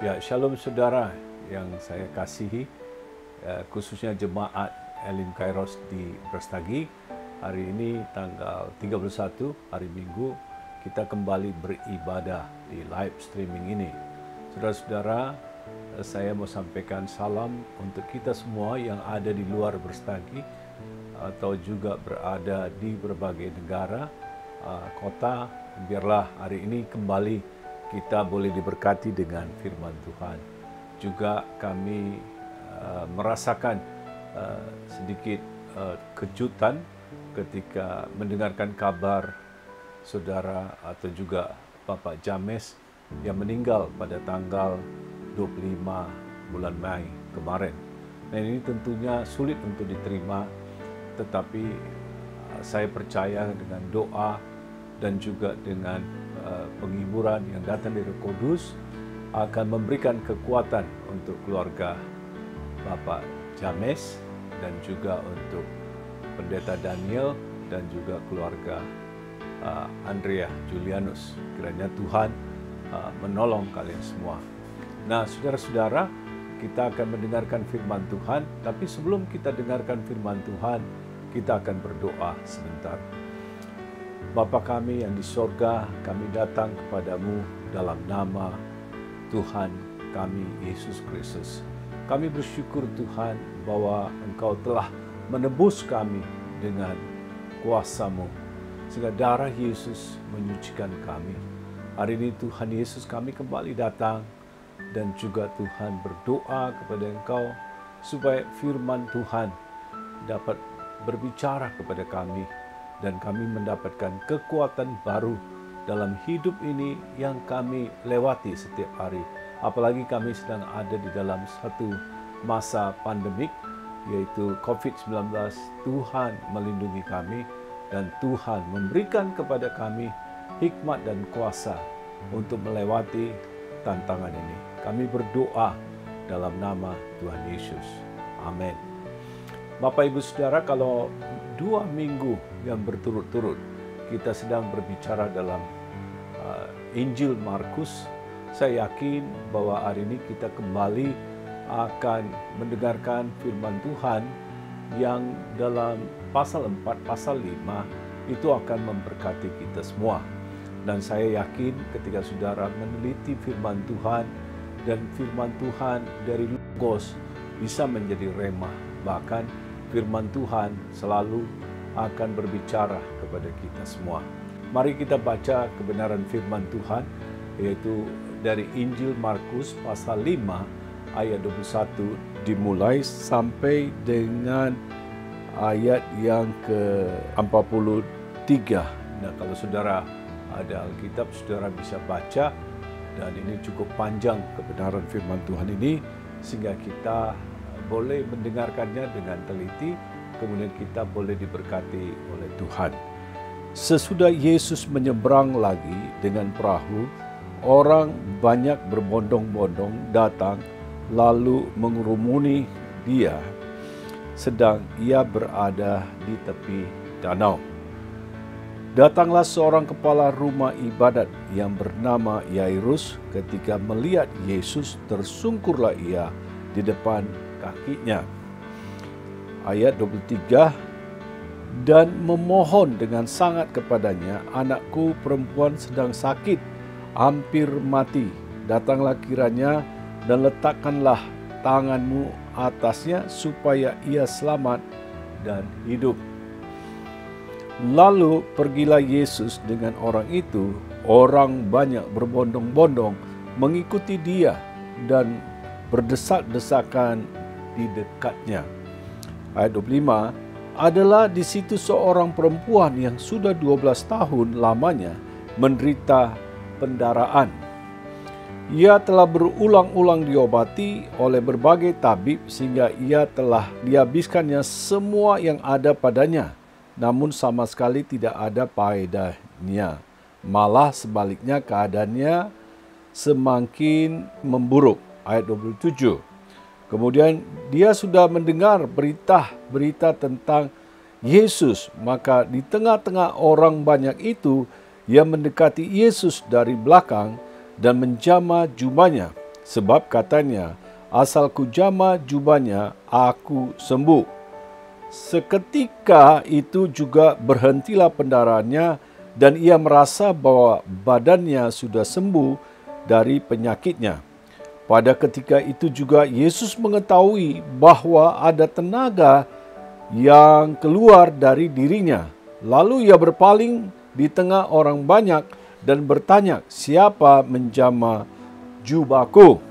Ya, shalom saudara yang saya kasihi, khususnya jemaat Elim Kairos di Brastagi. Hari ini tanggal 31, hari Minggu, kita kembali beribadah di live streaming ini. Saudara-saudara, saya mau sampaikan salam untuk kita semua yang ada di luar Brastagi atau juga berada di berbagai negara, kota. Biarlah hari ini kembali kita boleh diberkati dengan firman Tuhan. Juga kami merasakan sedikit kejutan ketika mendengarkan kabar saudara atau juga Bapak James yang meninggal pada tanggal 25 bulan Mei kemarin. Nah, ini tentunya sulit untuk diterima, tetapi saya percaya dengan doa dan juga dengan penghiburan yang datang dari Roh Kudus akan memberikan kekuatan untuk keluarga Bapak James dan juga untuk Pendeta Daniel dan juga keluarga Andrea Julianus. Kiranya Tuhan menolong kalian semua. Nah, saudara-saudara, kita akan mendengarkan firman Tuhan, tapi sebelum kita dengarkan firman Tuhan, kita akan berdoa sebentar. Bapa kami yang di sorga, kami datang kepadamu dalam nama Tuhan kami, Yesus Kristus. Kami bersyukur Tuhan bahwa Engkau telah menebus kami dengan kuasa-Mu, sehingga darah Yesus menyucikan kami. Hari ini Tuhan Yesus, kami kembali datang dan juga Tuhan berdoa kepada Engkau supaya firman Tuhan dapat berbicara kepada kami dan kami mendapatkan kekuatan baru dalam hidup ini yang kami lewati setiap hari. Apalagi kami sedang ada di dalam satu masa pandemik, yaitu COVID-19. Tuhan melindungi kami dan Tuhan memberikan kepada kami hikmat dan kuasa untuk melewati tantangan ini. Kami berdoa dalam nama Tuhan Yesus. Amin. Bapak Ibu Saudara, kalau 2 minggu yang berturut-turut kita sedang berbicara dalam Injil Markus, saya yakin bahwa hari ini kita kembali akan mendengarkan firman Tuhan yang dalam pasal 4, pasal 5 itu akan memberkati kita semua. Dan saya yakin ketika saudara meneliti firman Tuhan dan firman Tuhan dari Logos bisa menjadi rema, bahkan firman Tuhan selalu akan berbicara kepada kita semua. Mari kita baca kebenaran firman Tuhan, yaitu dari Injil Markus pasal 5 ayat 21 dimulai sampai dengan ayat yang ke-43. Nah, kalau saudara ada Alkitab, saudara bisa baca, dan ini cukup panjang kebenaran firman Tuhan ini, sehingga kita boleh mendengarkannya dengan teliti, kemudian kita boleh diberkati oleh Tuhan. Sesudah Yesus menyeberang lagi dengan perahu, orang banyak berbondong-bondong datang lalu mengerumuni dia, sedang ia berada di tepi danau. Datanglah seorang kepala rumah ibadat yang bernama Yairus. Ketika melihat Yesus, tersungkurlah ia di depan kakinya. Ayat 23, dan memohon dengan sangat kepadanya, anakku perempuan sedang sakit, hampir mati. Datanglah kiranya dan letakkanlah tanganmu atasnya supaya ia selamat dan hidup. Lalu pergilah Yesus dengan orang itu. Orang banyak berbondong-bondong mengikuti dia dan berdesak-desakan di dekatnya. Ayat 25, adalah di situ seorang perempuan yang sudah 12 tahun lamanya menderita pendaraan. Ia telah berulang-ulang diobati oleh berbagai tabib sehingga ia telah dihabiskannya semua yang ada padanya, namun sama sekali tidak ada faedahnya. Malah sebaliknya keadaannya semakin memburuk. Ayat 27. Kemudian dia sudah mendengar berita tentang Yesus, maka di tengah-tengah orang banyak itu ia mendekati Yesus dari belakang dan menjamah jubahnya. Sebab katanya, asal ku jama jubahnya, aku sembuh. Seketika itu juga berhentilah pendarahannya dan ia merasa bahwa badannya sudah sembuh dari penyakitnya. Pada ketika itu juga Yesus mengetahui bahwa ada tenaga yang keluar dari dirinya. Lalu ia berpaling di tengah orang banyak dan bertanya, "Siapa menjama jubahku?"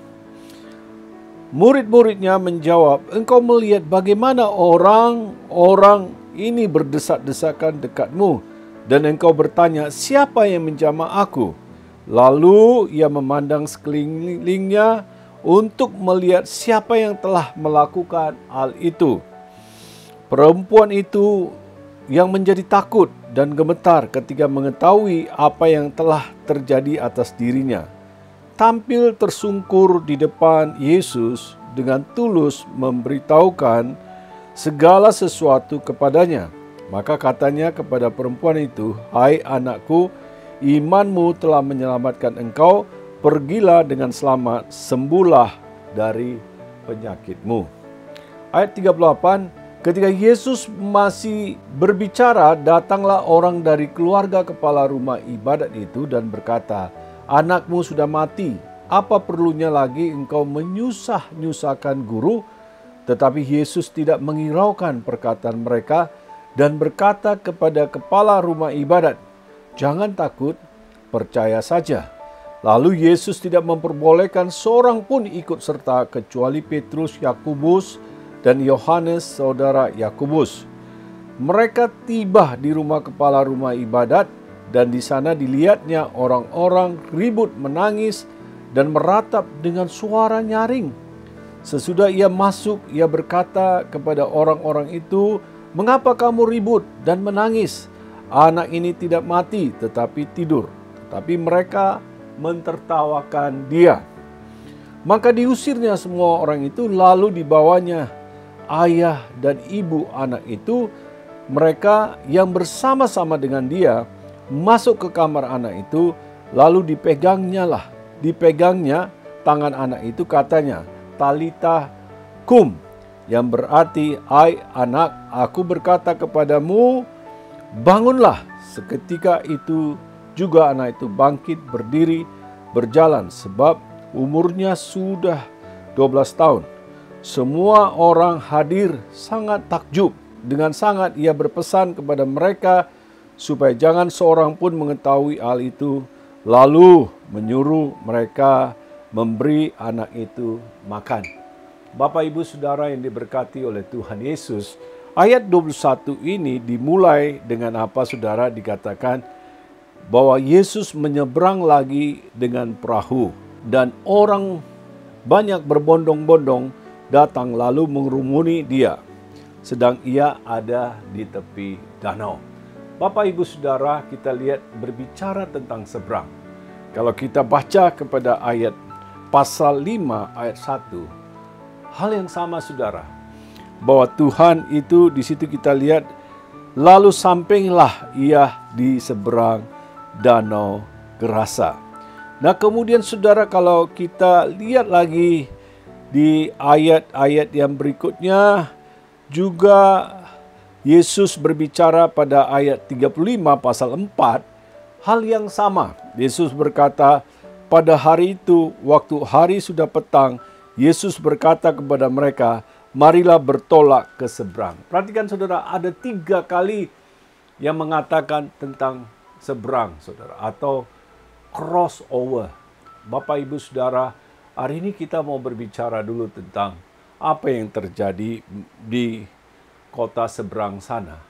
Murid-muridnya menjawab, "Engkau melihat bagaimana orang-orang ini berdesak-desakan dekatmu, dan engkau bertanya, siapa yang menjamah aku?" Lalu ia memandang sekelilingnya untuk melihat siapa yang telah melakukan hal itu. Perempuan itu yang menjadi takut dan gemetar ketika mengetahui apa yang telah terjadi atas dirinya, tampil tersungkur di depan Yesus dengan tulus memberitahukan segala sesuatu kepadanya. Maka katanya kepada perempuan itu, "Hai anakku, imanmu telah menyelamatkan engkau, pergilah dengan selamat, sembuhlah dari penyakitmu." Ayat 38, ketika Yesus masih berbicara, datanglah orang dari keluarga kepala rumah ibadat itu dan berkata, "Anakmu sudah mati, apa perlunya lagi engkau menyusah-nyusahkan guru?" Tetapi Yesus tidak menghiraukan perkataan mereka dan berkata kepada kepala rumah ibadat, "Jangan takut, percaya saja." Lalu Yesus tidak memperbolehkan seorang pun ikut serta kecuali Petrus, Yakobus, dan Yohanes saudara Yakobus. Mereka tiba di rumah kepala rumah ibadat, dan di sana dilihatnya orang-orang ribut menangis dan meratap dengan suara nyaring. Sesudah ia masuk, ia berkata kepada orang-orang itu, "Mengapa kamu ribut dan menangis? Anak ini tidak mati tetapi tidur." Tetapi mereka mentertawakan dia. Maka diusirnya semua orang itu, lalu dibawanya ayah dan ibu anak itu, mereka yang bersama-sama dengan dia, masuk ke kamar anak itu, lalu dipegangnya tangan anak itu, katanya, "Talita kum," yang berarti, "Hai anak, aku berkata kepadamu, bangunlah." Seketika itu juga anak itu bangkit berdiri berjalan, sebab umurnya sudah 12 tahun. Semua orang hadir sangat takjub. Dengan sangat ia berpesan kepada mereka supaya jangan seorang pun mengetahui hal itu, lalu menyuruh mereka memberi anak itu makan. Bapak, Ibu, Saudara yang diberkati oleh Tuhan Yesus, ayat 21 ini dimulai dengan apa, Saudara? Dikatakan bahwa Yesus menyeberang lagi dengan perahu, dan orang banyak berbondong-bondong datang lalu mengerumuni dia, sedang ia ada di tepi danau. Bapak, Ibu, Saudara, kita lihat berbicara tentang seberang. Kalau kita baca kepada ayat pasal 5 ayat 1, hal yang sama, Saudara, bahwa Tuhan itu di situ kita lihat, lalu sampailah ia di seberang danau Gerasa. Nah, kemudian Saudara, kalau kita lihat lagi di ayat-ayat yang berikutnya, juga Yesus berbicara pada ayat 35 pasal 4, hal yang sama. Yesus berkata, pada hari itu, waktu hari sudah petang, Yesus berkata kepada mereka, "Marilah bertolak ke seberang." Perhatikan, Saudara, ada 3 kali yang mengatakan tentang seberang, Saudara, atau crossover. Bapak, Ibu, Saudara, hari ini kita mau berbicara dulu tentang apa yang terjadi di kota seberang sana.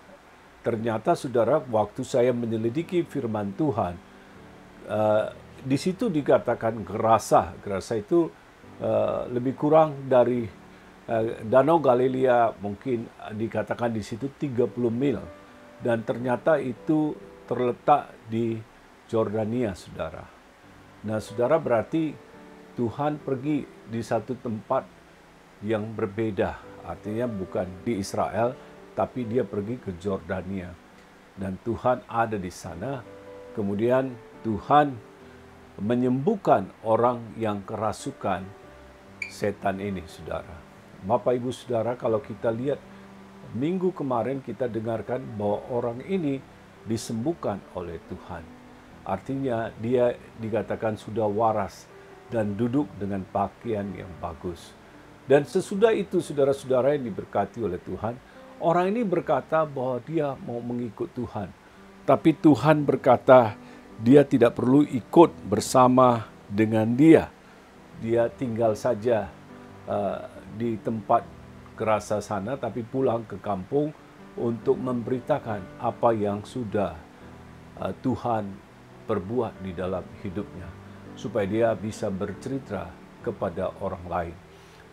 Ternyata, Saudara, waktu saya menyelidiki firman Tuhan, di situ dikatakan Gerasa. Gerasa itu lebih kurang dari Danau Galilea, mungkin dikatakan di situ 30 mil. Dan ternyata itu terletak di Jordania, Saudara. Nah, Saudara, berarti Tuhan pergi di satu tempat yang berbeda. Artinya bukan di Israel, tapi dia pergi ke Jordania. Dan Tuhan ada di sana. Kemudian Tuhan menyembuhkan orang yang kerasukan setan ini, saudara. Bapak, Ibu, Saudara, kalau kita lihat minggu kemarin kita dengarkan bahwa orang ini disembuhkan oleh Tuhan. Artinya dia dikatakan sudah waras dan duduk dengan pakaian yang bagus. Dan sesudah itu, saudara-saudara yang diberkati oleh Tuhan, orang ini berkata bahwa dia mau mengikut Tuhan. Tapi Tuhan berkata dia tidak perlu ikut bersama dengan dia. Dia tinggal saja di tempat kerasa sana, tapi pulang ke kampung untuk memberitakan apa yang sudah Tuhan perbuat di dalam hidupnya, supaya dia bisa bercerita kepada orang lain.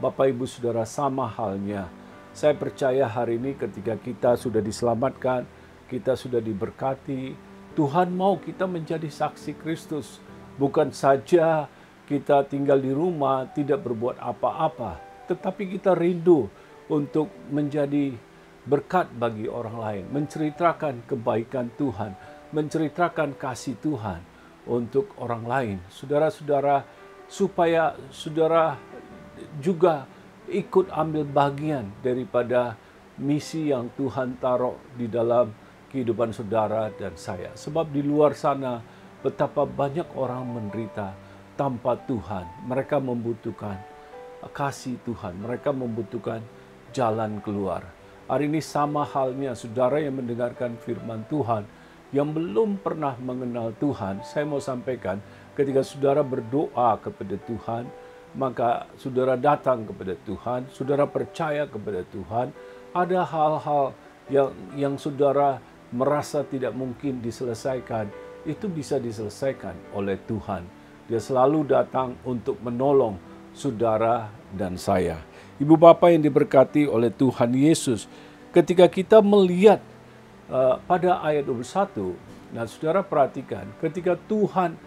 Bapak, Ibu, Saudara, sama halnya. Saya percaya hari ini ketika kita sudah diselamatkan, kita sudah diberkati, Tuhan mau kita menjadi saksi Kristus. Bukan saja kita tinggal di rumah, tidak berbuat apa-apa, tetapi kita rindu untuk menjadi berkat bagi orang lain, menceritakan kebaikan Tuhan, menceritakan kasih Tuhan untuk orang lain. Saudara-saudara, supaya saudara juga ikut ambil bagian daripada misi yang Tuhan taruh di dalam kehidupan saudara dan saya. Sebab di luar sana betapa banyak orang menderita tanpa Tuhan. Mereka membutuhkan kasih Tuhan, mereka membutuhkan jalan keluar. Hari ini sama halnya saudara yang mendengarkan firman Tuhan, yang belum pernah mengenal Tuhan. Saya mau sampaikan, ketika saudara berdoa kepada Tuhan, maka saudara datang kepada Tuhan, saudara percaya kepada Tuhan, ada hal-hal yang saudara merasa tidak mungkin diselesaikan, itu bisa diselesaikan oleh Tuhan. Dia selalu datang untuk menolong saudara dan saya. Ibu bapak yang diberkati oleh Tuhan Yesus, ketika kita melihat pada ayat 21, nah saudara perhatikan, ketika Tuhan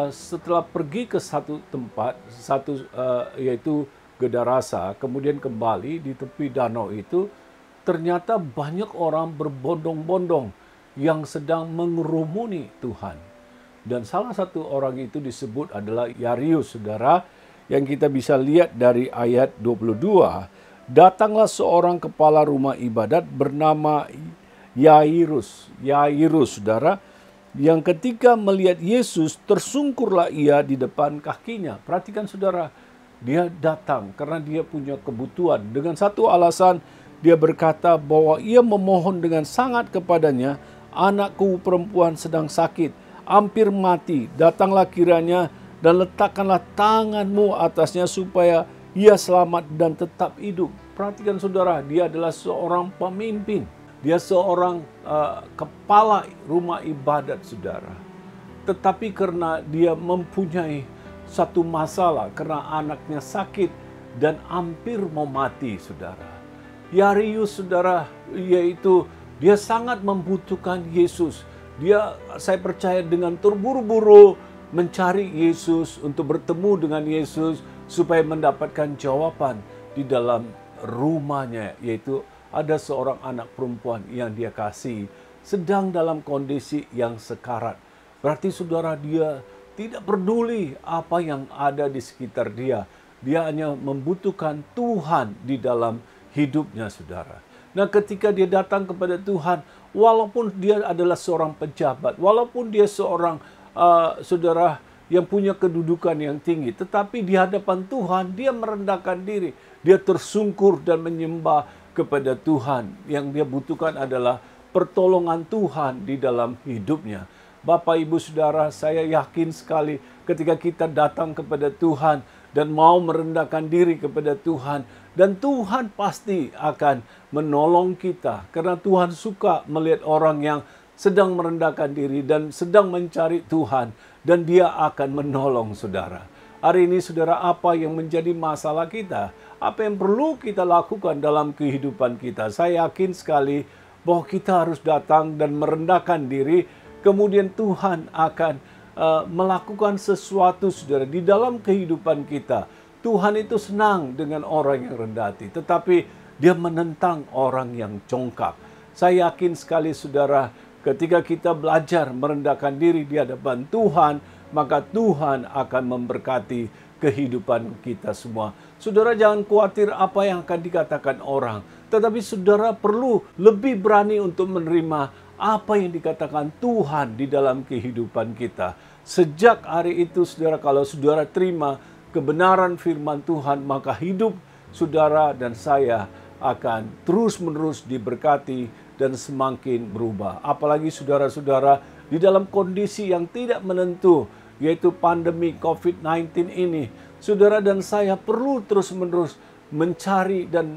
setelah pergi ke satu tempat, yaitu Gedarasa, kemudian kembali di tepi danau itu, ternyata banyak orang berbondong-bondong yang sedang mengerumuni Tuhan. Dan salah satu orang itu disebut adalah Yairus, saudara, yang kita bisa lihat dari ayat 22. Datanglah seorang kepala rumah ibadat bernama Yairus, saudara, yang ketika melihat Yesus, tersungkurlah ia di depan kakinya. Perhatikan saudara, dia datang karena dia punya kebutuhan. Dengan satu alasan, dia berkata bahwa ia memohon dengan sangat kepadanya, anakku perempuan sedang sakit, hampir mati. Datanglah kiranya dan letakkanlah tanganmu atasnya supaya ia selamat dan tetap hidup. Perhatikan saudara, dia adalah seorang pemimpin. Dia seorang kepala rumah ibadat, saudara. Tetapi karena dia mempunyai satu masalah, karena anaknya sakit dan hampir mau mati, saudara. Yairus, saudara, yaitu dia sangat membutuhkan Yesus. Saya percaya dengan terburu-buru mencari Yesus, untuk bertemu dengan Yesus, supaya mendapatkan jawaban di dalam rumahnya, yaitu ada seorang anak perempuan yang dia kasih sedang dalam kondisi yang sekarat. Berarti saudara, dia tidak peduli apa yang ada di sekitar dia. Dia hanya membutuhkan Tuhan di dalam hidupnya, saudara. Nah, ketika dia datang kepada Tuhan, walaupun dia adalah seorang pejabat, walaupun dia seorang saudara yang punya kedudukan yang tinggi, tetapi di hadapan Tuhan dia merendahkan diri. Dia tersungkur dan menyembah kepada Tuhan. Yang dia butuhkan adalah pertolongan Tuhan di dalam hidupnya. Bapak, Ibu, Saudara, saya yakin sekali ketika kita datang kepada Tuhan dan mau merendahkan diri kepada Tuhan, dan Tuhan pasti akan menolong kita, karena Tuhan suka melihat orang yang sedang merendahkan diri dan sedang mencari Tuhan, dan dia akan menolong saudara. Hari ini saudara, apa yang menjadi masalah kita? Apa yang perlu kita lakukan dalam kehidupan kita? Saya yakin sekali bahwa kita harus datang dan merendahkan diri, kemudian Tuhan akan melakukan sesuatu saudara di dalam kehidupan kita. Tuhan itu senang dengan orang yang rendah hati, tetapi dia menentang orang yang congkak. Saya yakin sekali saudara, ketika kita belajar merendahkan diri di hadapan Tuhan, maka Tuhan akan memberkati kehidupan kita semua. Saudara, jangan khawatir apa yang akan dikatakan orang, tetapi saudara perlu lebih berani untuk menerima apa yang dikatakan Tuhan di dalam kehidupan kita. Sejak hari itu, saudara, kalau saudara terima kebenaran firman Tuhan, maka hidup saudara dan saya akan terus-menerus diberkati dan semakin berubah. Apalagi saudara-saudara di dalam kondisi yang tidak menentu, yaitu pandemi COVID-19 ini, saudara dan saya perlu terus-menerus mencari dan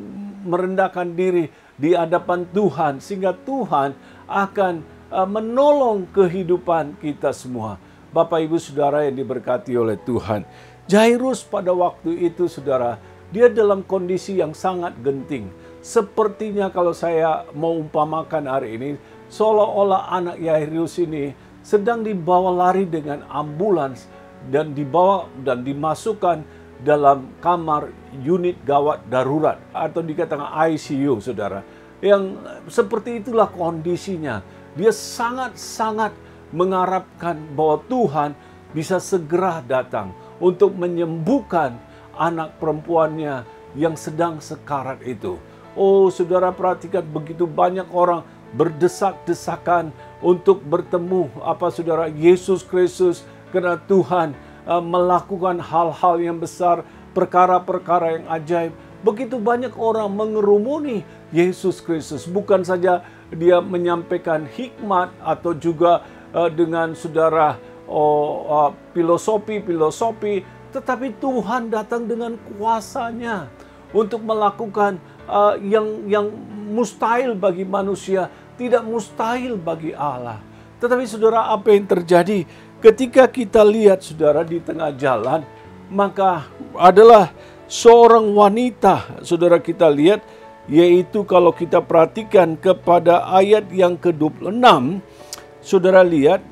merendahkan diri di hadapan Tuhan, sehingga Tuhan akan menolong kehidupan kita semua. Bapak, Ibu, Saudara yang diberkati oleh Tuhan, Jairus pada waktu itu, saudara, dia dalam kondisi yang sangat genting. Sepertinya kalau saya mau umpamakan hari ini, seolah-olah anak Jairus ini sedang dibawa lari dengan ambulans dan dibawa dan dimasukkan dalam kamar unit gawat darurat atau dikatakan ICU, saudara. Yang seperti itulah kondisinya. Dia sangat-sangat mengharapkan bahwa Tuhan bisa segera datang untuk menyembuhkan anak perempuannya yang sedang sekarat itu. Oh, saudara, perhatikan, begitu banyak orang berdesak-desakan untuk bertemu saudara, Yesus Kristus, karena Tuhan melakukan hal-hal yang besar, perkara-perkara yang ajaib. Begitu banyak orang mengerumuni Yesus Kristus, bukan saja dia menyampaikan hikmat atau juga dengan saudara filosofi, tetapi Tuhan datang dengan kuasanya untuk melakukan yang mustahil bagi manusia, tidak mustahil bagi Allah. Tetapi saudara, apa yang terjadi ketika kita lihat, saudara, di tengah jalan, maka adalah seorang wanita, saudara, kita lihat, yaitu kalau kita perhatikan kepada ayat yang ke-26, saudara lihat,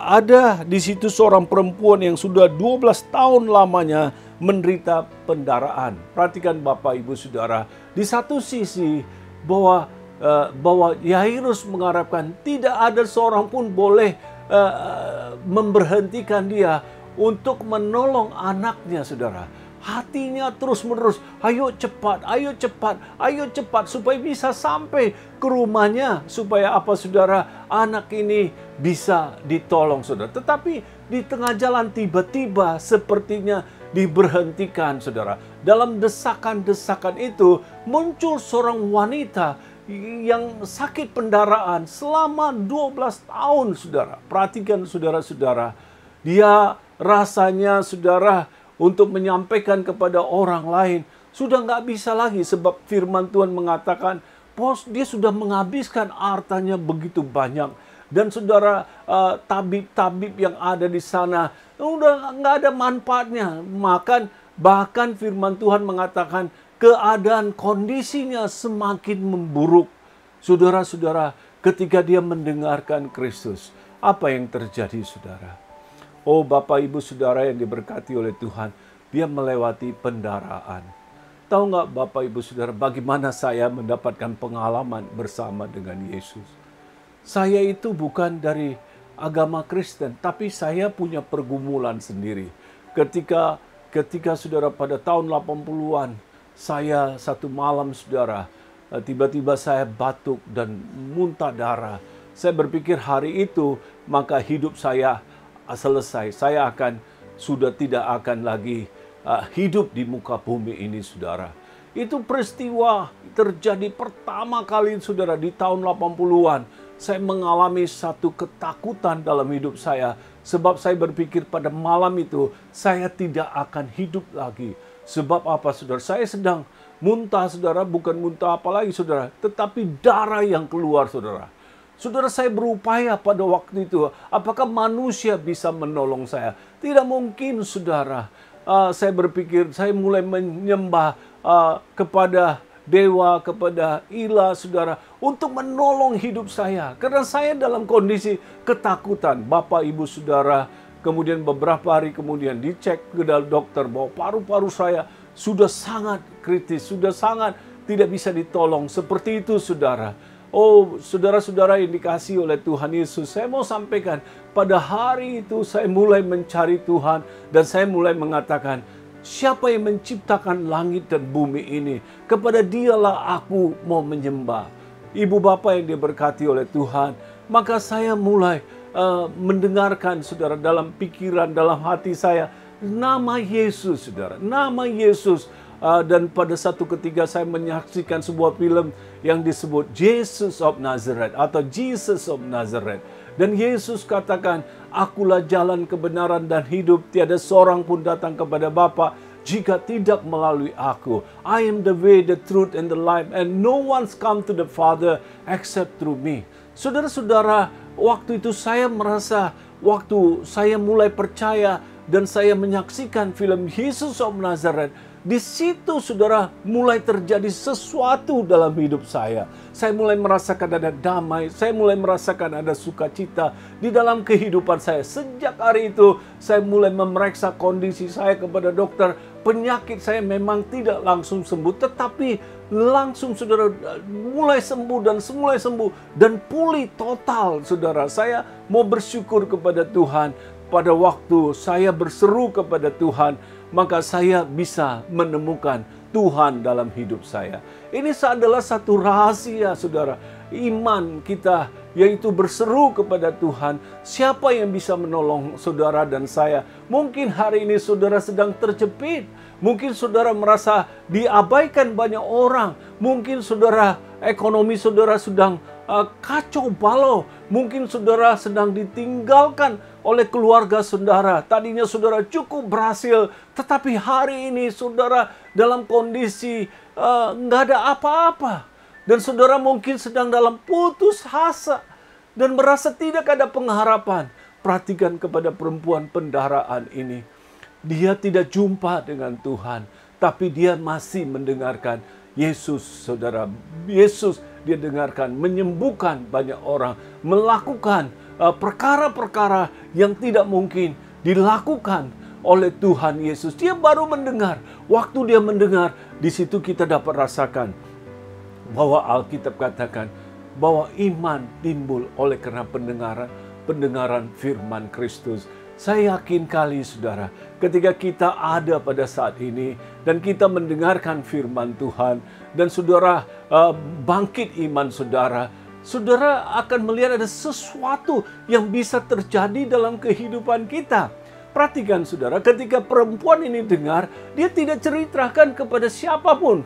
ada di situ seorang perempuan yang sudah 12 tahun lamanya menderita pendarahan. Perhatikan Bapak, Ibu, Saudara, di satu sisi bahwa Jairus mengharapkan tidak ada seorang pun boleh memberhentikan dia untuk menolong anaknya, saudara. Hatinya terus-menerus, ayo cepat, supaya bisa sampai ke rumahnya, supaya saudara, anak ini bisa ditolong, saudara. Tetapi di tengah jalan tiba-tiba sepertinya diberhentikan, saudara. Dalam desakan-desakan itu muncul seorang wanita yang sakit pendarahan selama 12 tahun, saudara. Perhatikan, saudara-saudara, dia rasanya, saudara, untuk menyampaikan kepada orang lain sudah nggak bisa lagi, sebab firman Tuhan mengatakan dia sudah menghabiskan hartanya begitu banyak, dan saudara, tabib-tabib yang ada di sana udah nggak ada manfaatnya. Bahkan firman Tuhan mengatakan keadaan kondisinya semakin memburuk. Saudara-saudara, ketika dia mendengarkan Kristus, apa yang terjadi, saudara? Oh, Bapak, Ibu, Saudara yang diberkati oleh Tuhan, dia melewati pendarahan. Tahu nggak, Bapak, Ibu, Saudara, bagaimana saya mendapatkan pengalaman bersama dengan Yesus? Saya itu bukan dari agama Kristen, tapi saya punya pergumulan sendiri. Ketika saudara, pada tahun 80-an, saya satu malam, saudara, tiba-tiba saya batuk dan muntah darah. Saya berpikir hari itu maka hidup saya selesai. Saya sudah tidak akan lagi hidup di muka bumi ini, saudara. Itu peristiwa terjadi pertama kali, saudara, di tahun 80-an. Saya mengalami satu ketakutan dalam hidup saya. Sebab saya berpikir pada malam itu saya tidak akan hidup lagi. Sebab apa, saudara? Saya sedang muntah, saudara. Bukan muntah apa lagi, saudara, tetapi darah yang keluar, saudara. Saudara, saya berupaya pada waktu itu, apakah manusia bisa menolong saya? Tidak mungkin, saudara. Saya berpikir, saya mulai menyembah kepada dewa, kepada ilah, saudara, untuk menolong hidup saya. Karena saya dalam kondisi ketakutan. Bapak, Ibu, Saudara, kemudian beberapa hari kemudian dicek ke dokter bahwa paru-paru saya sudah sangat kritis, sudah sangat tidak bisa ditolong. Seperti itu, saudara. Oh, saudara-saudara yang dikasihi oleh Tuhan Yesus, saya mau sampaikan, pada hari itu saya mulai mencari Tuhan dan saya mulai mengatakan, siapa yang menciptakan langit dan bumi ini? Kepada Dialah aku mau menyembah. Ibu bapa yang diberkati oleh Tuhan, maka saya mulai mendengarkan, saudara, dalam pikiran, dalam hati saya, nama Yesus, saudara, nama Yesus. Dan pada satu ketika saya menyaksikan sebuah film yang disebut Jesus of Nazareth atau Jesus of Nazareth. Dan Yesus katakan, akulah jalan kebenaran dan hidup, tiada seorang pun datang kepada Bapa jika tidak melalui aku. I am the way, the truth, and the life, and no one's come to the Father except through me. Saudara-saudara, waktu itu saya merasa, waktu saya mulai percaya dan saya menyaksikan film Jesus of Nazareth, di situ, saudara, mulai terjadi sesuatu dalam hidup saya. Saya mulai merasakan ada damai, saya mulai merasakan ada sukacita di dalam kehidupan saya. Sejak hari itu, saya mulai memeriksa kondisi saya kepada dokter. Penyakit saya memang tidak langsung sembuh, tetapi langsung, saudara, mulai sembuh dan pulih total, saudara. Saya mau bersyukur kepada Tuhan. Pada waktu saya berseru kepada Tuhan, maka saya bisa menemukan Tuhan dalam hidup saya. Ini adalah satu rahasia, saudara, iman kita, yaitu berseru kepada Tuhan. Siapa yang bisa menolong saudara dan saya? Mungkin hari ini saudara sedang terjepit. Mungkin saudara merasa diabaikan banyak orang. Mungkin saudara, ekonomi saudara sedang kacau balau. Mungkin saudara sedang ditinggalkan oleh keluarga saudara. Tadinya saudara cukup berhasil, tetapi hari ini saudara dalam kondisi nggak ada apa-apa. Dan saudara mungkin sedang dalam putus asa dan merasa tidak ada pengharapan. Perhatikan kepada perempuan pendaraan ini. Dia tidak jumpa dengan Tuhan, tapi dia masih mendengarkan Yesus, saudara. Yesus dia dengarkan, menyembuhkan banyak orang, melakukan perkara-perkara yang tidak mungkin dilakukan oleh Tuhan Yesus. Dia baru mendengar. Waktu dia mendengar, di situ kita dapat rasakan bahwa Alkitab katakan bahwa iman timbul oleh karena pendengaran firman Kristus. Saya yakin kali, saudara, ketika kita ada pada saat ini dan kita mendengarkan firman Tuhan dan saudara bangkit iman saudara, saudara akan melihat ada sesuatu yang bisa terjadi dalam kehidupan kita. Perhatikan, saudara, ketika perempuan ini dengar, dia tidak ceritakan kepada siapapun,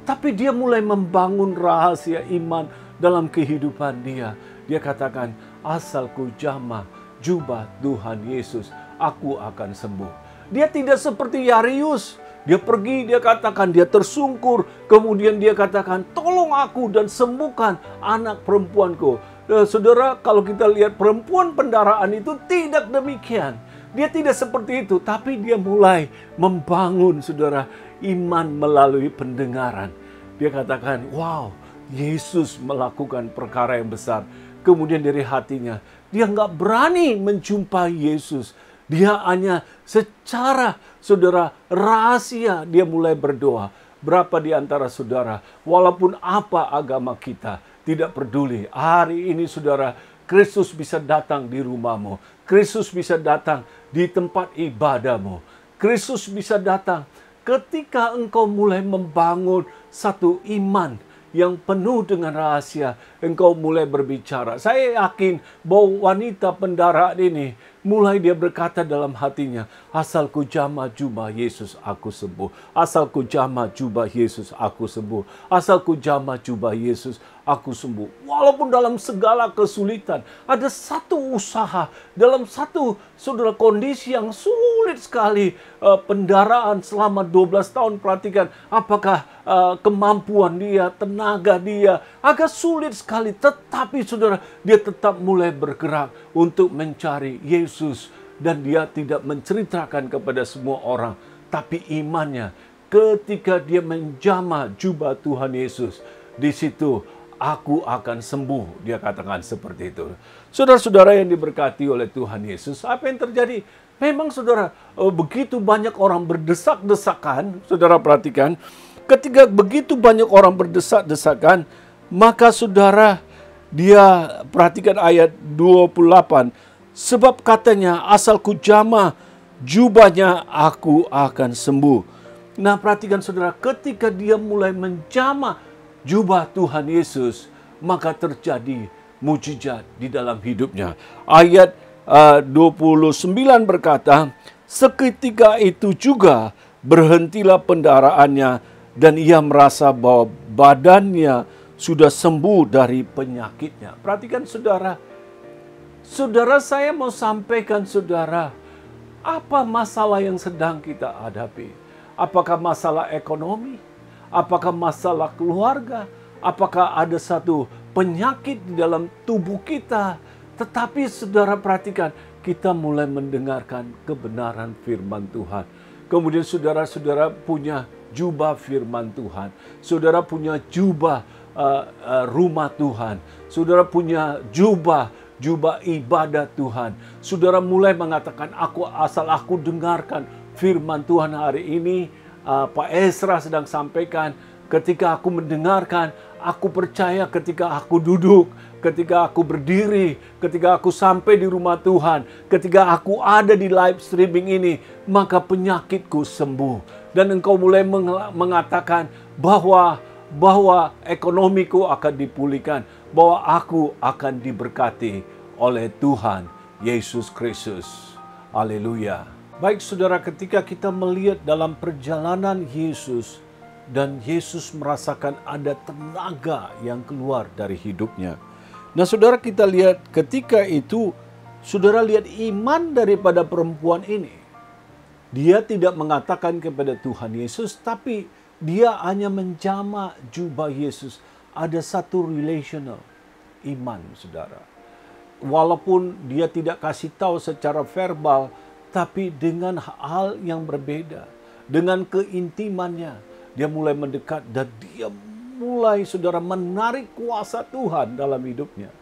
tapi dia mulai membangun rahasia iman dalam kehidupan dia. Dia katakan, asal ku jamah jubah Tuhan Yesus, aku akan sembuh. Dia tidak seperti Yarius. Dia pergi, dia katakan, dia tersungkur. Kemudian dia katakan, tolong aku dan sembuhkan anak perempuanku. Saudara, kalau kita lihat perempuan pendaraan itu tidak demikian. Dia tidak seperti itu, tapi dia mulai membangun, saudara, iman melalui pendengaran. Dia katakan, wow, Yesus melakukan perkara yang besar. Kemudian dari hatinya, dia nggak berani menjumpai Yesus. Dia hanya secara, saudara, rahasia dia mulai berdoa. Berapa di antara saudara, walaupun apa agama kita, tidak peduli. Hari ini, saudara, Kristus bisa datang di rumahmu. Kristus bisa datang di tempat ibadahmu. Kristus bisa datang ketika engkau mulai membangun satu iman yang penuh dengan rahasia, engkau mulai berbicara. Saya yakin bahwa wanita pendaraan ini mulai dia berkata dalam hatinya, asal ku jamah jubah Yesus, aku sembuh. Asal ku jamah jubah Yesus, aku sembuh. Asal ku jamah jubah Yesus, aku sembuh. Walaupun dalam segala kesulitan, ada satu usaha, dalam satu, saudara, kondisi yang sulit sekali, pendaraan selama 12 tahun, perhatikan apakah kemampuan dia, tenaga dia, agak sulit sekali. Tetapi saudara, dia tetap mulai bergerak untuk mencari Yesus. Dan dia tidak menceritakan kepada semua orang. Tapi imannya, ketika dia menjamah jubah Tuhan Yesus, di situ aku akan sembuh. Dia katakan seperti itu. Saudara-saudara yang diberkati oleh Tuhan Yesus, apa yang terjadi? Memang saudara, begitu banyak orang berdesak-desakan. Saudara perhatikan, ketika begitu banyak orang berdesak-desakan, Maka saudara, dia perhatikan ayat 28. Sebab katanya, asal ku jamah jubahnya aku akan sembuh. Nah perhatikan saudara, ketika dia mulai menjamah jubah Tuhan Yesus, maka terjadi mujizat di dalam hidupnya. Ayat 29 berkata, seketika itu juga berhentilah pendaraannya dan ia merasa bahwa badannya sudah sembuh dari penyakitnya. Perhatikan saudara, saudara, saya mau sampaikan saudara, apa masalah yang sedang kita hadapi? Apakah masalah ekonomi? Apakah masalah keluarga? Apakah ada satu penyakit di dalam tubuh kita? Tetapi saudara perhatikan, kita mulai mendengarkan kebenaran firman Tuhan. Kemudian saudara-saudara punya jubah firman Tuhan. Saudara punya jubah rumah Tuhan. Saudara punya jubah ibadat Tuhan. Saudara mulai mengatakan, asal aku dengarkan firman Tuhan hari ini. Pak Ezra sedang sampaikan, ketika aku mendengarkan, aku percaya ketika aku duduk, ketika aku berdiri, ketika aku sampai di rumah Tuhan, ketika aku ada di live streaming ini, maka penyakitku sembuh. Dan engkau mulai mengatakan bahwa ekonomiku akan dipulihkan, bahwa aku akan diberkati oleh Tuhan Yesus Kristus. Haleluya. Baik saudara, ketika kita melihat dalam perjalanan Yesus, dan Yesus merasakan ada tenaga yang keluar dari hidupnya. Nah saudara, kita lihat ketika itu, saudara lihat iman daripada perempuan ini. Dia tidak mengatakan kepada Tuhan Yesus, tapi dia hanya menjamah jubah Yesus. Ada satu relational iman saudara. Walaupun dia tidak kasih tahu secara verbal, tapi dengan hal yang berbeda, dengan keintimannya, dia mulai mendekat dan dia mulai saudara menarik kuasa Tuhan dalam hidupnya.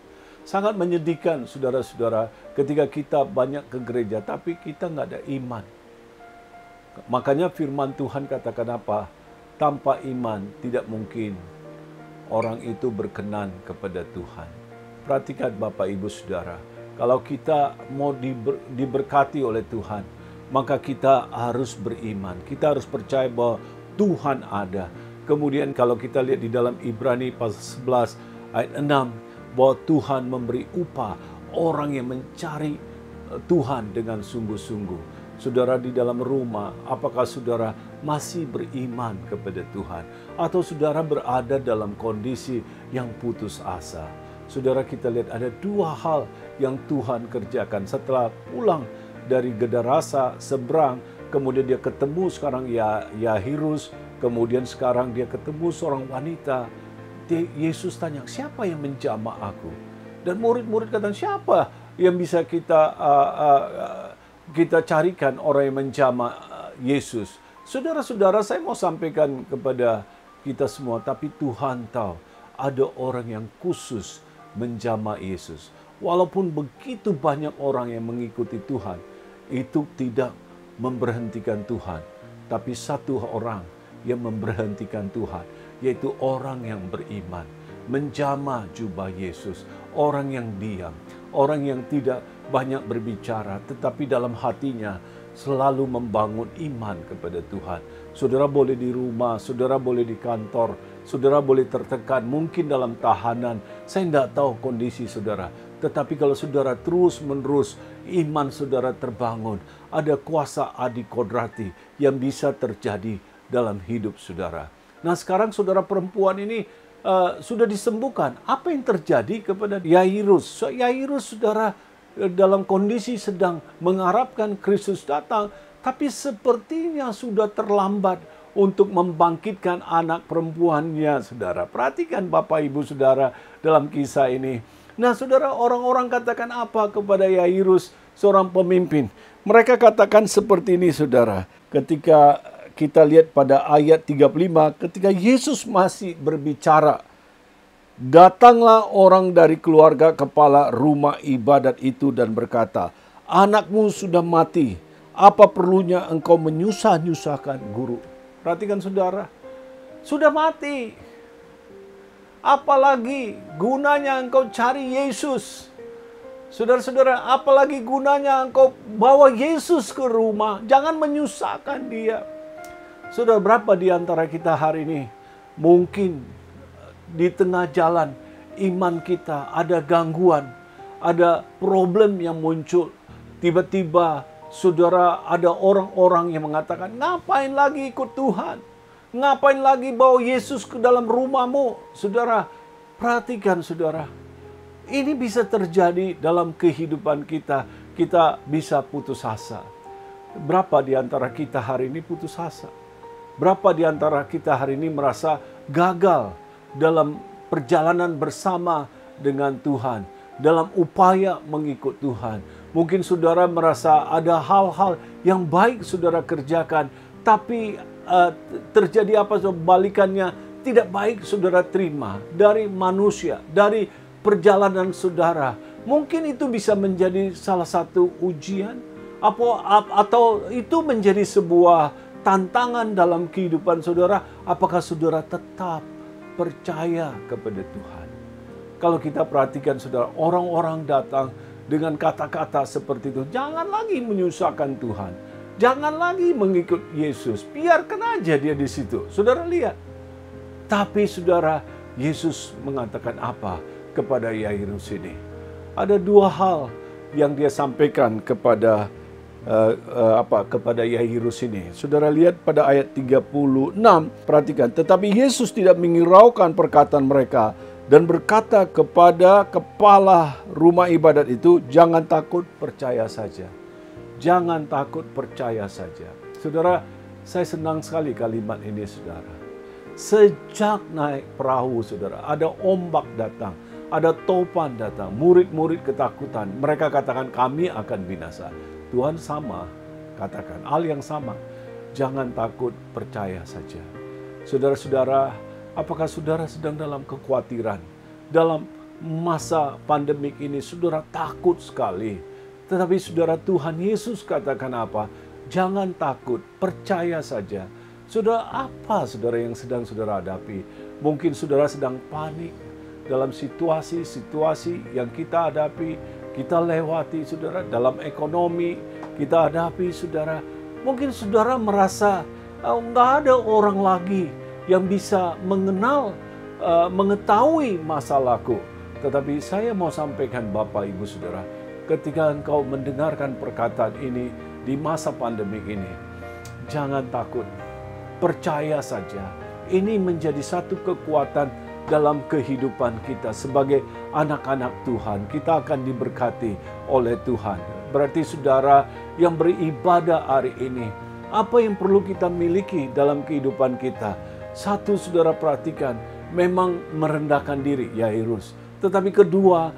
Sangat menyedihkan saudara-saudara ketika kita banyak ke gereja tapi kita nggak ada iman. Makanya firman Tuhan katakan apa? Tanpa iman tidak mungkin orang itu berkenan kepada Tuhan. Perhatikan Bapak Ibu Saudara, kalau kita mau diberkati oleh Tuhan, maka kita harus beriman. Kita harus percaya bahwa Tuhan ada. Kemudian kalau kita lihat di dalam Ibrani pasal 11 ayat 6, bahwa Tuhan memberi upah orang yang mencari Tuhan dengan sungguh-sungguh. Saudara di dalam rumah, apakah saudara masih beriman kepada Tuhan? Atau saudara berada dalam kondisi yang putus asa? Saudara, kita lihat ada dua hal yang Tuhan kerjakan setelah pulang dari Gedarasa seberang, kemudian dia ketemu sekarang Yahirus, kemudian sekarang dia ketemu seorang wanita. Yesus tanya, siapa yang menjamah aku? Dan murid-murid kata, siapa yang bisa kita carikan orang yang menjamah Yesus? Saudara-saudara, saya mau sampaikan kepada kita semua, tapi Tuhan tahu ada orang yang khusus menjamah Yesus. Walaupun begitu banyak orang yang mengikuti Tuhan, itu tidak memberhentikan Tuhan. Tapi satu orang yang memberhentikan Tuhan, yaitu orang yang beriman, menjamah jubah Yesus, orang yang diam, orang yang tidak banyak berbicara, tetapi dalam hatinya selalu membangun iman kepada Tuhan. Saudara boleh di rumah, saudara boleh di kantor, saudara boleh tertekan, mungkin dalam tahanan. Saya tidak tahu kondisi saudara, tetapi kalau saudara terus-menerus iman saudara terbangun, ada kuasa adikodrati yang bisa terjadi dalam hidup saudara. Nah sekarang saudara perempuan ini sudah disembuhkan. Apa yang terjadi kepada Yairus? Yairus saudara dalam kondisi sedang mengharapkan Kristus datang, tapi sepertinya sudah terlambat untuk membangkitkan anak perempuannya, saudara. Perhatikan Bapak Ibu Saudara dalam kisah ini. Nah saudara, orang-orang katakan apa kepada Yairus, seorang pemimpin? Mereka katakan seperti ini saudara. Ketika kita lihat pada ayat 35, ketika Yesus masih berbicara, datanglah orang dari keluarga kepala rumah ibadat itu dan berkata, anakmu sudah mati, apa perlunya engkau menyusah-nyusahkan guru? Perhatikan saudara, sudah mati. Apalagi gunanya engkau cari Yesus. Saudara-saudara, apalagi gunanya engkau bawa Yesus ke rumah. Jangan menyusahkan dia. Saudara, berapa di antara kita hari ini mungkin di tengah jalan iman kita ada gangguan, ada problem yang muncul. Tiba-tiba saudara, ada orang-orang yang mengatakan, ngapain lagi ikut Tuhan? Ngapain lagi bawa Yesus ke dalam rumahmu? Saudara, perhatikan saudara. Ini bisa terjadi dalam kehidupan kita. Kita bisa putus asa. Berapa di antara kita hari ini putus asa? Berapa di antara kita hari ini merasa gagal dalam perjalanan bersama dengan Tuhan, dalam upaya mengikut Tuhan? Mungkin saudara merasa ada hal-hal yang baik saudara kerjakan, tapi terjadi apa sebalikannya, tidak baik saudara terima dari manusia, dari perjalanan saudara. Mungkin itu bisa menjadi salah satu ujian, atau itu menjadi sebuah tantangan dalam kehidupan saudara. Apakah saudara tetap percaya kepada Tuhan? Kalau kita perhatikan saudara, orang-orang datang dengan kata-kata seperti itu. Jangan lagi menyusahkan Tuhan. Jangan lagi mengikut Yesus. Biarkan aja dia di situ. Saudara lihat. Tapi saudara, Yesus mengatakan apa kepada Yairus ini? Ada dua hal yang dia sampaikan kepada kepada Yairus ini. Saudara lihat pada ayat 36, perhatikan. Tetapi Yesus tidak mengiraukan perkataan mereka dan berkata kepada kepala rumah ibadat itu, jangan takut, percaya saja. Jangan takut, percaya saja. Saudara, saya senang sekali kalimat ini saudara. Sejak naik perahu saudara, ada ombak datang, ada topan datang, murid-murid ketakutan. Mereka katakan kami akan binasa. Tuhan sama, katakan hal yang sama. Jangan takut, percaya saja. Saudara-saudara, apakah saudara sedang dalam kekhawatiran? Dalam masa pandemik ini saudara takut sekali. Tetapi saudara, Tuhan Yesus katakan apa? Jangan takut, percaya saja. Saudara, apa saudara yang sedang saudara hadapi? Mungkin saudara sedang panik dalam situasi-situasi yang kita hadapi, kita lewati saudara. Dalam ekonomi kita hadapi saudara. Mungkin saudara merasa nggak ada orang lagi yang bisa mengetahui masalahku. Tetapi saya mau sampaikan Bapak Ibu Saudara, ketika engkau mendengarkan perkataan ini di masa pandemik ini, jangan takut, percaya saja. Ini menjadi satu kekuatan dalam kehidupan kita sebagai anak-anak Tuhan. Kita akan diberkati oleh Tuhan. Berarti saudara yang beribadah hari ini, apa yang perlu kita miliki dalam kehidupan kita? Satu, saudara perhatikan, memang merendahkan diri, Yairus. Tetapi kedua,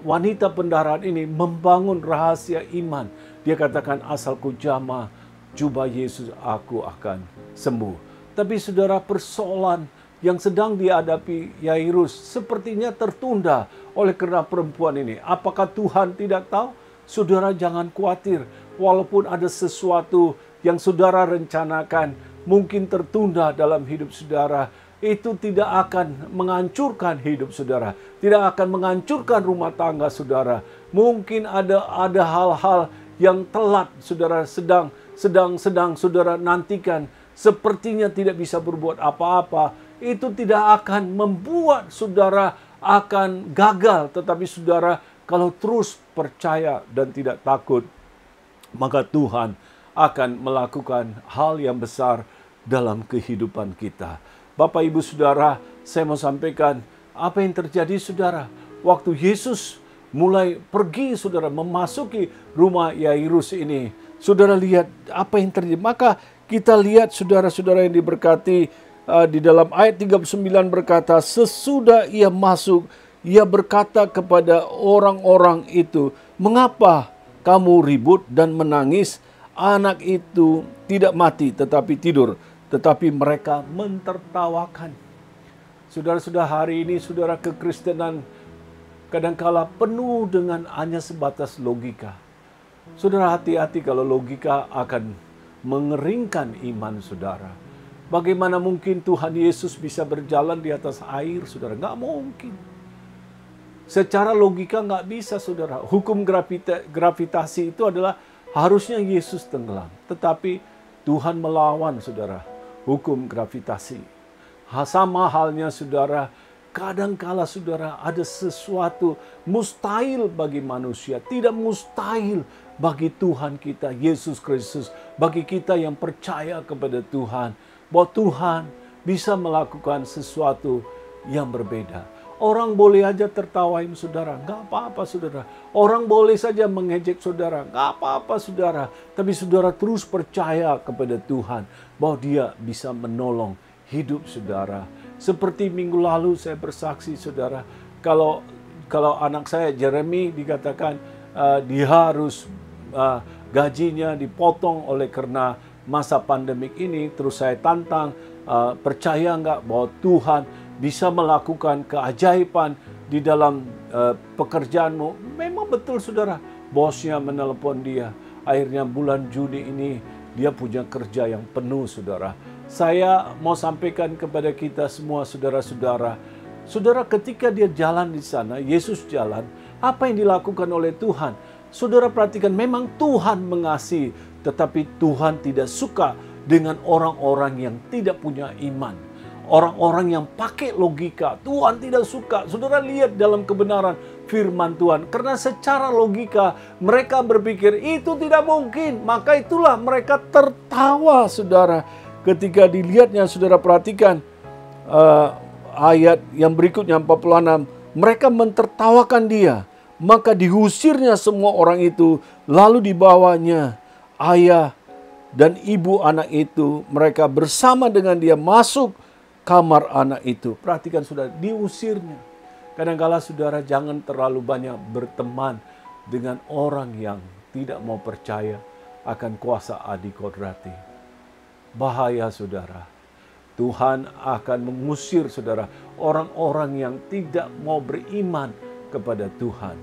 wanita pendarahan ini membangun rahasia iman. Dia katakan, asalku jamah jubah Yesus, aku akan sembuh. Tapi saudara, persoalan yang sedang dihadapi Yairus sepertinya tertunda oleh karena perempuan ini. Apakah Tuhan tidak tahu? Saudara, jangan khawatir. Walaupun ada sesuatu yang saudara rencanakan mungkin tertunda dalam hidup saudara, itu tidak akan menghancurkan hidup saudara, tidak akan menghancurkan rumah tangga saudara. Mungkin ada hal-hal yang telat saudara sedang saudara nantikan, sepertinya tidak bisa berbuat apa-apa. Itu tidak akan membuat saudara akan gagal, tetapi saudara kalau terus percaya dan tidak takut, maka Tuhan akan melakukan hal yang besar dalam kehidupan kita. Bapak Ibu Saudara, saya mau sampaikan apa yang terjadi saudara. Waktu Yesus mulai pergi saudara memasuki rumah Yairus ini, saudara lihat apa yang terjadi. Maka kita lihat saudara-saudara yang diberkati, di dalam ayat 39 berkata, sesudah ia masuk, ia berkata kepada orang-orang itu, mengapa kamu ribut dan menangis? Anak itu tidak mati tetapi tidur. Tetapi mereka mentertawakan. Saudara-saudara, hari ini saudara, kekristenan kadangkala penuh dengan hanya sebatas logika. Saudara, hati-hati kalau logika akan mengeringkan iman saudara. Bagaimana mungkin Tuhan Yesus bisa berjalan di atas air, saudara? Nggak mungkin. Secara logika nggak bisa, saudara. Hukum gravitasi itu adalah harusnya Yesus tenggelam. Tetapi Tuhan melawan, saudara, hukum gravitasi. Sama halnya, saudara, kadangkala, saudara, ada sesuatu mustahil bagi manusia. Tidak mustahil bagi Tuhan kita, Yesus Kristus. Bagi kita yang percaya kepada Tuhan. Bahwa Tuhan bisa melakukan sesuatu yang berbeda. Orang boleh aja tertawain saudara, nggak apa-apa saudara. Orang boleh saja mengejek saudara, nggak apa-apa saudara. Tapi saudara terus percaya kepada Tuhan bahwa Dia bisa menolong hidup saudara. Seperti minggu lalu saya bersaksi saudara, kalau anak saya Jeremy dikatakan dia harus gajinya dipotong oleh karena masa pandemik ini, terus saya tantang, percaya nggak bahwa Tuhan bisa melakukan keajaiban di dalam pekerjaanmu? Memang betul saudara, bosnya menelepon dia. Akhirnya bulan Juni ini dia punya kerja yang penuh saudara. Saya mau sampaikan kepada kita semua saudara-saudara, saudara ketika dia jalan di sana, Yesus jalan, apa yang dilakukan oleh Tuhan? Saudara perhatikan, memang Tuhan mengasihi, tetapi Tuhan tidak suka dengan orang-orang yang tidak punya iman. Orang-orang yang pakai logika, Tuhan tidak suka. Saudara lihat dalam kebenaran firman Tuhan. Karena secara logika mereka berpikir itu tidak mungkin. Maka itulah mereka tertawa saudara. Ketika dilihatnya saudara perhatikan ayat yang berikutnya 46. Mereka mentertawakan dia. Maka diusirnya semua orang itu. Lalu dibawanya ayah dan ibu anak itu. Mereka bersama dengan dia masuk kamar anak itu. Perhatikan saudara, diusirnya. Kadang-kala saudara jangan terlalu banyak berteman dengan orang yang tidak mau percaya akan kuasa adikodrati. Bahaya saudara. Tuhan akan mengusir saudara orang-orang yang tidak mau beriman kepada Tuhan.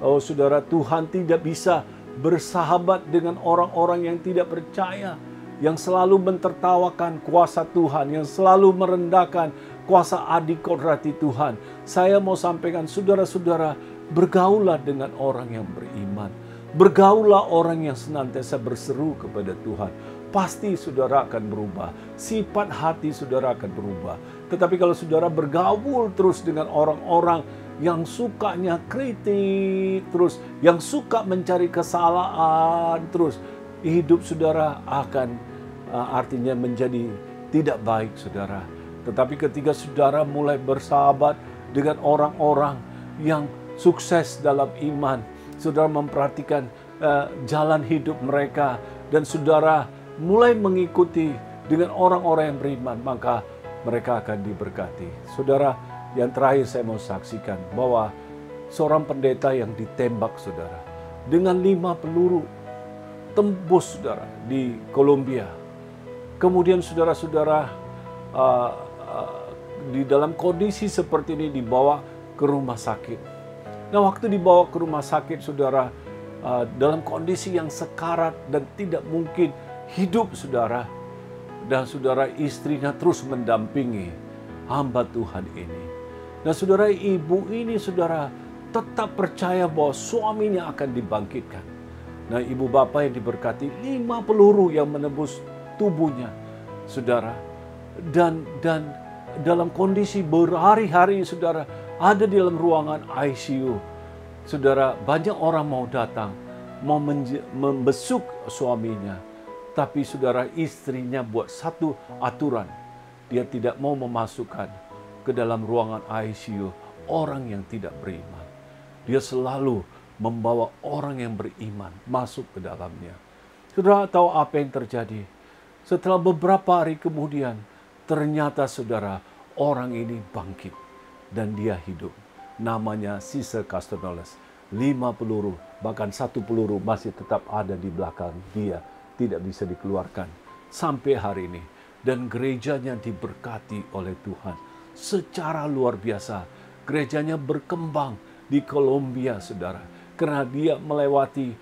Oh saudara, Tuhan tidak bisa bersahabat dengan orang-orang yang tidak percaya, yang selalu mentertawakan kuasa Tuhan, yang selalu merendahkan kuasa adikodrati Tuhan. Saya mau sampaikan saudara-saudara, bergaulah dengan orang yang beriman. Bergaulah orang yang senantiasa berseru kepada Tuhan. Pasti saudara akan berubah. Sifat hati saudara akan berubah. Tetapi kalau saudara bergaul terus dengan orang-orang yang sukanya kritik terus, yang suka mencari kesalahan terus, hidup saudara akan artinya menjadi tidak baik saudara. Tetapi ketika saudara mulai bersahabat dengan orang-orang yang sukses dalam iman, saudara memperhatikan jalan hidup mereka, dan saudara mulai mengikuti dengan orang-orang yang beriman, maka mereka akan diberkati. Saudara, yang terakhir saya mau saksikan bahwa seorang pendeta yang ditembak saudara dengan 5 peluru tembus saudara di Kolombia. Kemudian saudara-saudara di dalam kondisi seperti ini dibawa ke rumah sakit. Nah waktu dibawa ke rumah sakit saudara dalam kondisi yang sekarat dan tidak mungkin hidup saudara. Dan saudara istrinya terus mendampingi hamba Tuhan ini. Nah saudara ibu ini saudara tetap percaya bahwa suaminya akan dibangkitkan. Nah ibu bapak yang diberkati 5 peluru yang menembus tubuhnya saudara. Dan dalam kondisi berhari-hari saudara ada di dalam ruangan ICU. Saudara banyak orang mau datang, mau membesuk suaminya. Tapi saudara istrinya buat satu aturan. Dia tidak mau memasukkan ke dalam ruangan ICU orang yang tidak beriman. Dia selalu membawa orang yang beriman masuk ke dalamnya. Saudara tahu apa yang terjadi? Setelah beberapa hari kemudian, ternyata saudara orang ini bangkit dan dia hidup. Namanya Caesar Castaneles. 5 peluru, bahkan 1 peluru masih tetap ada di belakang dia. Tidak bisa dikeluarkan sampai hari ini. Dan gerejanya diberkati oleh Tuhan secara luar biasa. Gerejanya berkembang di Kolombia saudara. Karena dia melewati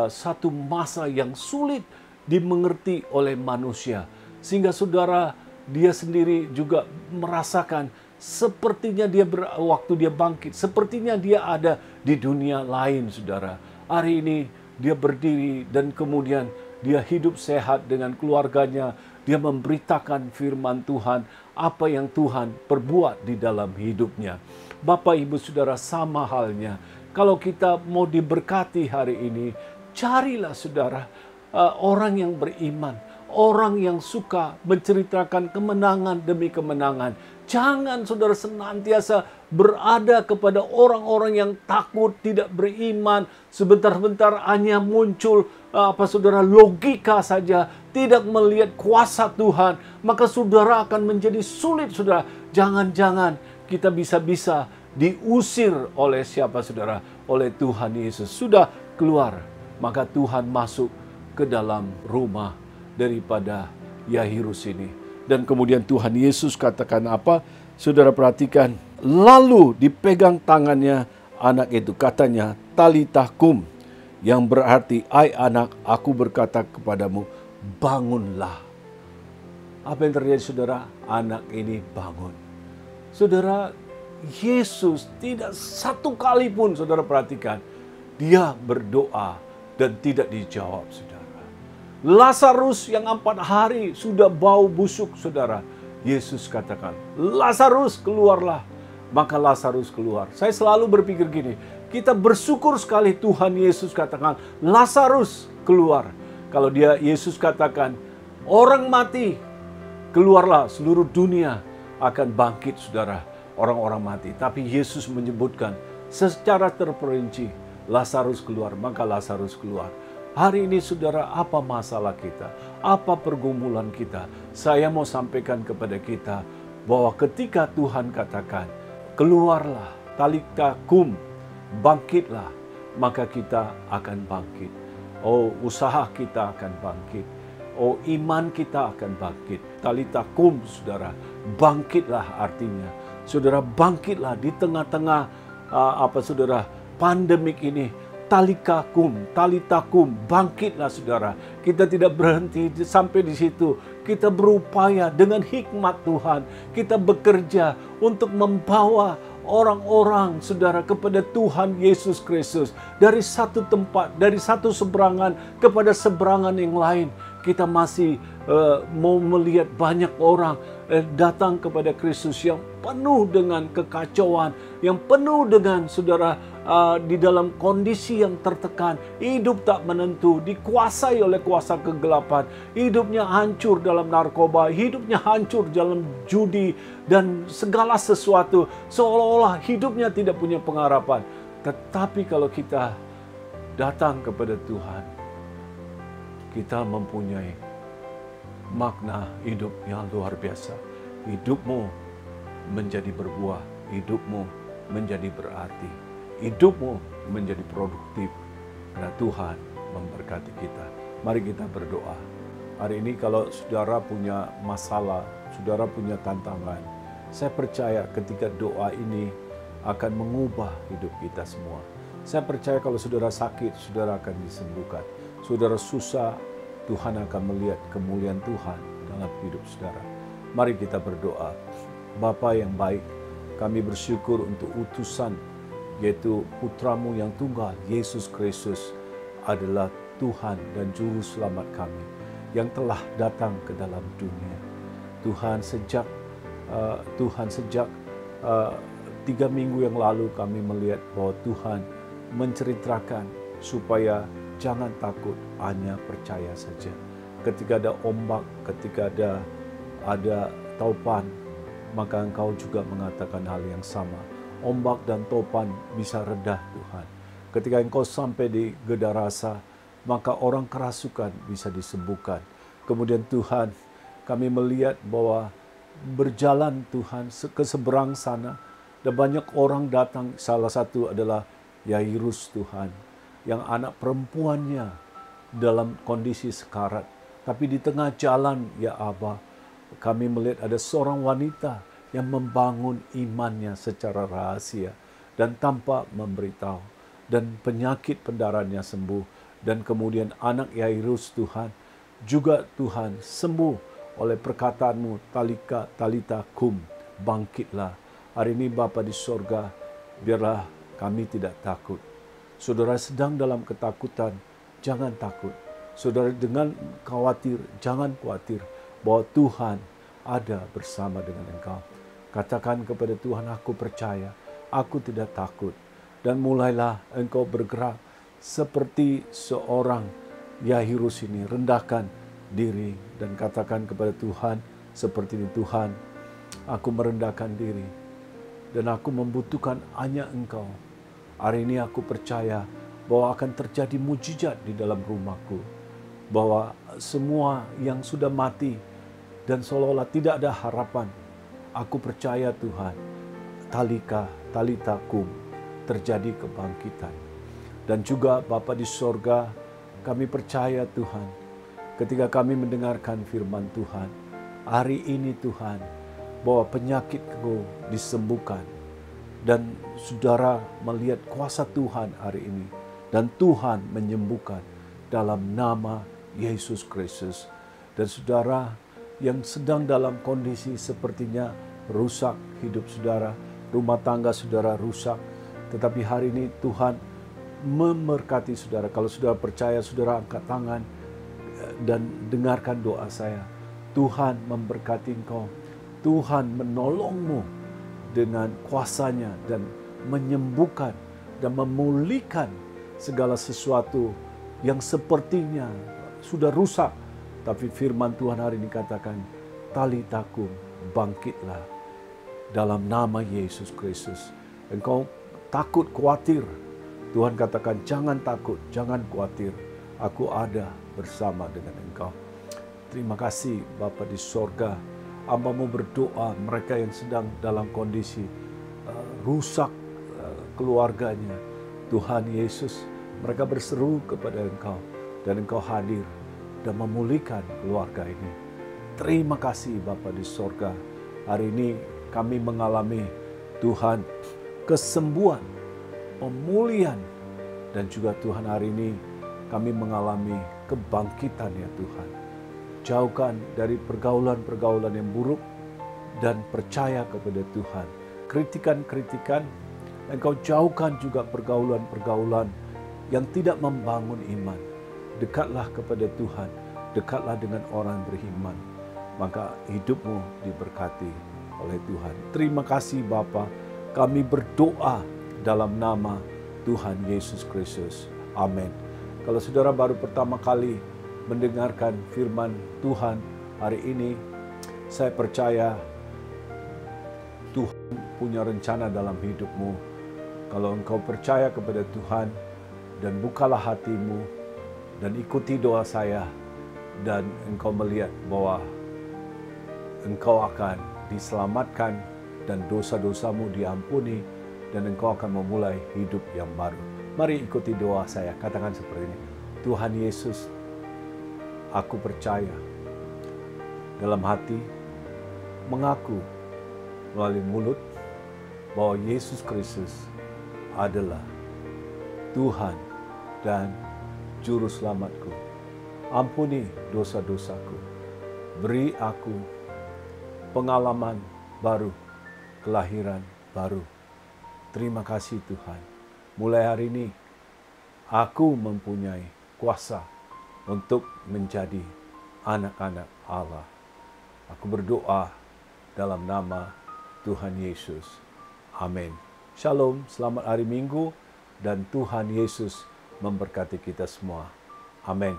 satu masa yang sulit dimengerti oleh manusia. Sehingga saudara dia sendiri juga merasakan sepertinya waktu dia bangkit, sepertinya dia ada di dunia lain, saudara. Hari ini dia berdiri dan kemudian dia hidup sehat dengan keluarganya. Dia memberitakan firman Tuhan, apa yang Tuhan perbuat di dalam hidupnya. Bapak, Ibu, Saudara, sama halnya. Kalau kita mau diberkati hari ini, carilah, saudara, orang yang beriman. Orang yang suka menceritakan kemenangan demi kemenangan. Jangan, saudara, senantiasa berada kepada orang-orang yang takut, tidak beriman. Sebentar-bentar hanya muncul saudara, logika saja, tidak melihat kuasa Tuhan. Maka saudara akan menjadi sulit, saudara. Jangan-jangan kita bisa-bisa diusir oleh siapa, saudara? Oleh Tuhan Yesus. Sudah keluar, maka Tuhan masuk ke dalam rumah daripada Yairus ini. Dan kemudian Tuhan Yesus katakan apa? Saudara perhatikan. Lalu dipegang tangannya anak itu. Katanya, Talitha kum. Yang berarti, ai anak, aku berkata kepadamu, bangunlah. Apa yang terjadi, saudara? Anak ini bangun. Saudara, Yesus tidak satu kali pun, saudara perhatikan, dia berdoa dan tidak dijawab, saudara. Lazarus yang 4 hari sudah bau busuk, saudara. Yesus katakan, Lazarus keluarlah. Maka Lazarus keluar. Saya selalu berpikir gini, kita bersyukur sekali Tuhan Yesus katakan, Lazarus keluar. Kalau Yesus katakan, orang mati keluarlah, seluruh dunia akan bangkit, saudara. Orang-orang mati. Tapi Yesus menyebutkan secara terperinci, Lazarus keluar, maka Lazarus keluar. Hari ini, saudara, apa masalah kita? Apa pergumulan kita? Saya mau sampaikan kepada kita bahwa ketika Tuhan katakan, keluarlah, Talitha kum, bangkitlah, maka kita akan bangkit. Oh, usaha kita akan bangkit. Oh, iman kita akan bangkit. Talitha kum, saudara, bangkitlah artinya. Saudara, bangkitlah di tengah-tengah saudara, pandemik ini. Talitha kum, bangkitlah, saudara. Kita tidak berhenti sampai di situ. Kita berupaya dengan hikmat Tuhan. Kita bekerja untuk membawa orang-orang, saudara, kepada Tuhan Yesus Kristus. Dari satu tempat, dari satu seberangan kepada seberangan yang lain. Kita masih mau melihat banyak orang datang kepada Kristus yang penuh dengan kekacauan, yang penuh dengan, saudara, di dalam kondisi yang tertekan, hidup tak menentu, dikuasai oleh kuasa kegelapan, hidupnya hancur dalam narkoba, hidupnya hancur dalam judi, dan segala sesuatu, seolah-olah hidupnya tidak punya pengharapan. Tetapi kalau kita datang kepada Tuhan, kita mempunyai makna hidup yang luar biasa. Hidupmu menjadi berbuah, hidupmu menjadi berarti, hidupmu menjadi produktif, karena Tuhan memberkati kita. Mari kita berdoa. Hari ini kalau saudara punya masalah, saudara punya tantangan, saya percaya ketika doa ini akan mengubah hidup kita semua. Saya percaya kalau saudara sakit, saudara akan disembuhkan. Saudara susah, Tuhan akan melihat kemuliaan Tuhan dalam hidup saudara. Mari kita berdoa. Bapa yang baik, kami bersyukur untuk utusan, yaitu putramu yang tunggal, Yesus Kristus, adalah Tuhan dan Juru Selamat kami, yang telah datang ke dalam dunia. Tuhan, sejak 3 minggu yang lalu kami melihat bahwa Tuhan menceritakan supaya jangan takut, hanya percaya saja. Ketika ada ombak, ketika ada topan, maka Engkau juga mengatakan hal yang sama. Ombak dan topan bisa redah, Tuhan. Ketika Engkau sampai di Gedarasa, maka orang kerasukan bisa disembuhkan. Kemudian Tuhan, kami melihat bahwa berjalan Tuhan ke seberang sana, dan banyak orang datang. Salah satu adalah Yairus, Tuhan, yang anak perempuannya dalam kondisi sekarat. Tapi di tengah jalan, ya Aba, kami melihat ada seorang wanita yang membangun imannya secara rahasia dan tanpa memberitahu. Dan penyakit pendarahannya sembuh. Dan kemudian anak Yairus, Tuhan, juga Tuhan sembuh oleh perkataanmu, talita kum, bangkitlah. Hari ini Bapa di sorga, biarlah kami tidak takut. Saudara sedang dalam ketakutan, jangan takut. Saudara dengan khawatir, jangan khawatir, bahwa Tuhan ada bersama dengan engkau. Katakan kepada Tuhan, aku percaya, aku tidak takut. Dan mulailah engkau bergerak seperti seorang Yahirus ini, rendahkan diri dan katakan kepada Tuhan, seperti ini, Tuhan, aku merendahkan diri dan aku membutuhkan hanya engkau. Hari ini aku percaya bahwa akan terjadi mujizat di dalam rumahku, bahwa semua yang sudah mati dan seolah-olah tidak ada harapan, aku percaya Tuhan, talita kum, terjadi kebangkitan. Dan juga Bapa di sorga, kami percaya Tuhan, ketika kami mendengarkan firman Tuhan, hari ini Tuhan, bahwa penyakitku disembuhkan. Dan saudara melihat kuasa Tuhan hari ini. Dan Tuhan menyembuhkan dalam nama Yesus Kristus. Dan saudara yang sedang dalam kondisi sepertinya rusak hidup saudara, rumah tangga saudara rusak, tetapi hari ini Tuhan memberkati saudara. Kalau saudara percaya, saudara angkat tangan dan dengarkan doa saya. Tuhan memberkati engkau. Tuhan menolongmu dengan kuasanya dan menyembuhkan dan memulihkan segala sesuatu yang sepertinya sudah rusak. Tapi firman Tuhan hari ini katakan, talitakum, bangkitlah dalam nama Yesus Kristus. Engkau takut, khawatir, Tuhan katakan, jangan takut, jangan khawatir. Aku ada bersama dengan engkau. Terima kasih Bapa di sorga. Hamba-Mu berdoa mereka yang sedang dalam kondisi rusak keluarganya. Tuhan Yesus, mereka berseru kepada engkau dan engkau hadir dan memulihkan keluarga ini. Terima kasih Bapa di sorga. Hari ini kami mengalami Tuhan kesembuhan, pemulihan, dan juga Tuhan hari ini kami mengalami kebangkitan ya Tuhan. Jauhkan dari pergaulan-pergaulan yang buruk dan percaya kepada Tuhan. Kritikan-kritikan, engkau jauhkan juga pergaulan-pergaulan yang tidak membangun iman. Dekatlah kepada Tuhan, dekatlah dengan orang beriman, maka hidupmu diberkati oleh Tuhan. Terima kasih Bapa, kami berdoa dalam nama Tuhan Yesus Kristus. Amin. Kalau saudara baru pertama kali mendengarkan firman Tuhan hari ini, saya percaya Tuhan punya rencana dalam hidupmu. Kalau engkau percaya kepada Tuhan dan bukalah hatimu dan ikuti doa saya, dan engkau melihat bahwa engkau akan diselamatkan dan dosa-dosamu diampuni dan engkau akan memulai hidup yang baru. Mari ikuti doa saya, katakan seperti ini. Tuhan Yesus, aku percaya dalam hati, mengaku melalui mulut bahwa Yesus Kristus adalah Tuhan dan Juru Selamatku. Ampuni dosa-dosaku. Beri aku pengalaman baru, kelahiran baru. Terima kasih Tuhan. Mulai hari ini, aku mempunyai kuasa untuk menjadi anak-anak Allah. Aku berdoa dalam nama Tuhan Yesus. Amin. Shalom, selamat hari Minggu, dan Tuhan Yesus memberkati kita semua. Amin.